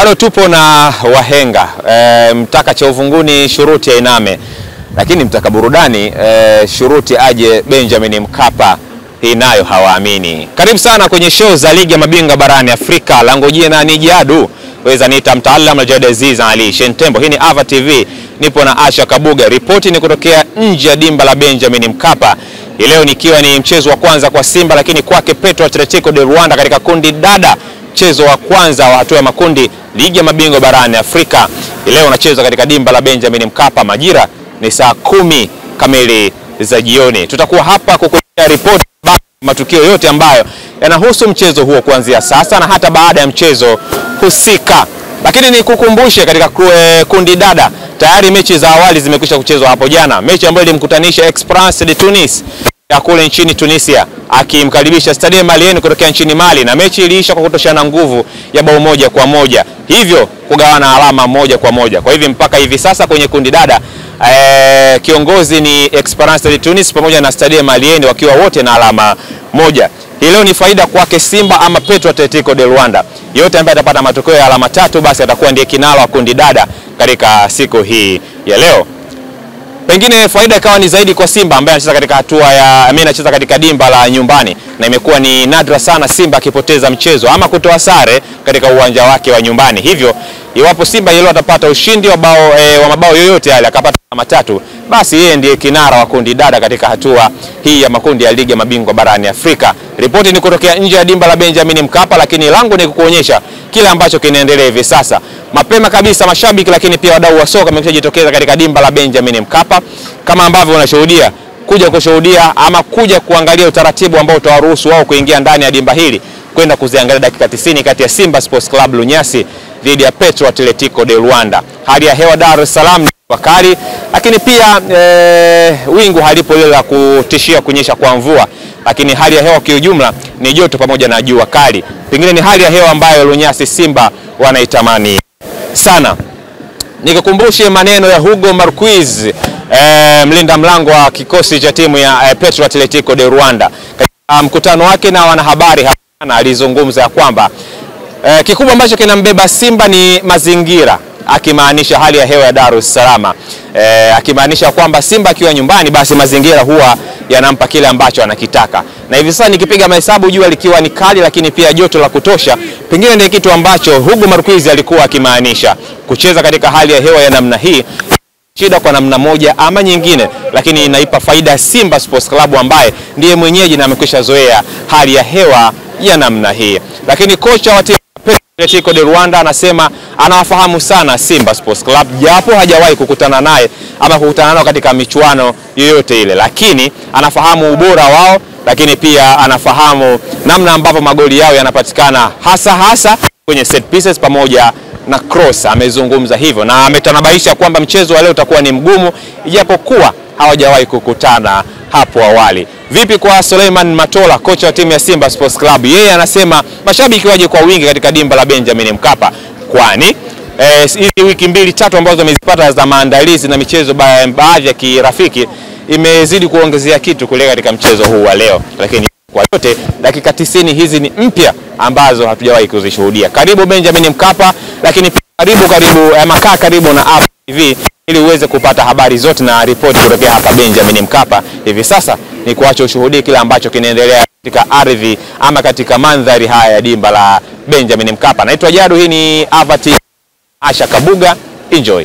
Bado tupo na wahenga. Mtaka cha uvunguni shuruti ainame. Lakini mtaka burudani shuruti aje Benjamin Mkapa, hii nayo hawaamini. Karibu sana kwenye show za ligi ya mabingwa barani Afrika. Langu jina ni Jadu. Weza niita mtaalamu Al Aziz Ali Shentembo. Hii ni Ava TV. Nipo na Asha Kabuga. Ripoti ni kutokea nje ya dimba la Benjamin Mkapa. Leo nikiwa ni mchezo wa kwanza kwa Simba, lakini kwake Petro Atletico de Rwanda katika kundi dada, mchezo wa kwanza wa hatua ya makundi ligi ya mabingwa barani Afrika. Leo unachezwa katika dimba la Benjamin Mkapa. Majira ni saa 10 kamili za jioni. Tutakuwa hapa kukuletea ripoti matukio yote ambayo yanahusu mchezo huo kuanzia sasa na hata baada ya mchezo husika. Lakini nikukumbushe, katika kundi dada tayari mechi za awali zimekwisha kuchezwa hapo jana. Mechi ambayo ilimkutanisha Esperance de Tunis ya kule nchini Tunisia akimkaribisha Stade Malien kutokea nchini Mali, na mechi iliisha kwa kutoshana nguvu ya bao 1-1, hivyo kugawana alama 1-1. Kwa hivyo mpaka hivi sasa kwenye kundi dada kiongozi ni Esperance de Tunis pamoja na Stade Malien wakiwa wote na alama 1. Hilo ni faida kwake Simba ama Petro Atletico de Rwanda. Yote ambaye atapata matokeo ya alama 3 basi atakuwa ndiye kinara wa kundi dada katika siku hii ya leo. Pengine faida ikawa ni zaidi kwa Simba ambaye anacheza katika hatua ya anacheza katika dimba la nyumbani, na imekuwa ni nadra sana Simba akipoteza mchezo ama kutoa sare katika uwanja wake wa nyumbani. Hivyo iwapo Simba yeye atapata ushindi wa mabao yoyote yale akapata alama 3, basi yeye ndiye kinara wa kundi dada katika hatua hii ya makundi ya ligi ya mabingwa barani Afrika. Ripoti ni kutokea nje ya dimba la Benjamin Mkapa, lakini langu ni kukuonyesha kile ambacho kinaendelea hivi sasa. Mapema kabisa mashabiki lakini pia wadau wa soka wamejitokeza katika dimba la Benjamin Mkapa, kama ambavyo unashuhudia, kuja kushuhudia ama kuja kuangalia utaratibu ambao utawaruhusu wao kuingia ndani ya dimba hili kwenda kuziangalia dakika 90 kati ya Simba Sports Club Lunyasi dhidi ya Petro Atletico de Rwanda. Hali ya hewa Dar es Salaam ni wakali, lakini pia wingu halipo lile la kutishia kunyesha kwa mvua, lakini hali ya hewa kwa ujumla ni joto pamoja na jua kali. Pengine ni hali ya hewa ambayo Lunyasi Simba wanaitamani sana. Nikukumbushe maneno ya Hugo Marquez, mlinda mlango wa kikosi cha timu ya Petro Atletico de Rwanda. Katika mkutano wake na wanahabari hapa alizungumza ya kwamba kikubwa ambacho kinambeba Simba ni mazingira, akimaanisha hali ya hewa ya Dar es Salaam. Akimaanisha kwamba Simba akiwa nyumbani basi mazingira huwa yanampa kile ambacho anakitaka. Na hivi sasa nikipiga mahesabu, jua likiwa ni kali lakini pia joto la kutosha, pengine ni kitu ambacho Hugo Marquez alikuwa akimaanisha. Kucheza katika hali ya hewa ya namna hii shida kwa namna moja ama nyingine, lakini inaipa faida Simba Sports Club ambaye ndiye mwenyeji na amekwisha zoea hali ya hewa ya namna hii. Lakini kocha wa timu Atletico de Rwanda anasema anawafahamu sana Simba Sports Club, japo hajawahi kukutana naye ama kukutana nao katika michuano yoyote ile, lakini anafahamu ubora wao, lakini pia anafahamu namna ambavyo magoli yao yanapatikana hasa kwenye set pieces pamoja na cross. Amezungumza hivyo na ametanabaisha kwamba mchezo wa leo utakuwa ni mgumu, ijapokuwa hawajawahi kukutana hapo awali. Vipi kwa Suleiman Matola, kocha wa timu ya Simba Sports Club? Yeye anasema mashabiki waje kwa wingi katika dimba la Benjamin Mkapa, kwani hizi wiki 2-3 ambazo wamezipata za maandalizi na michezo baadhi ya kirafiki imezidi kuongezea kitu kule katika mchezo huu wa leo. Lakini kwa yote dakika 90 hizi ni mpya ambazo hatujawahi kuzishuhudia. Karibu Benjamin Mkapa, lakini karibu na Ava TV ili uweze kupata habari zote na ripoti kutoka hapa Benjamin Mkapa. Hivi sasa ni kuacha ushuhudie kile ambacho kinaendelea katika ardhi ama katika mandhari haya ya dimba la Benjamin Mkapa. Naitwa Jadu, hii ni Ava TV. Asha Kabuga, enjoy.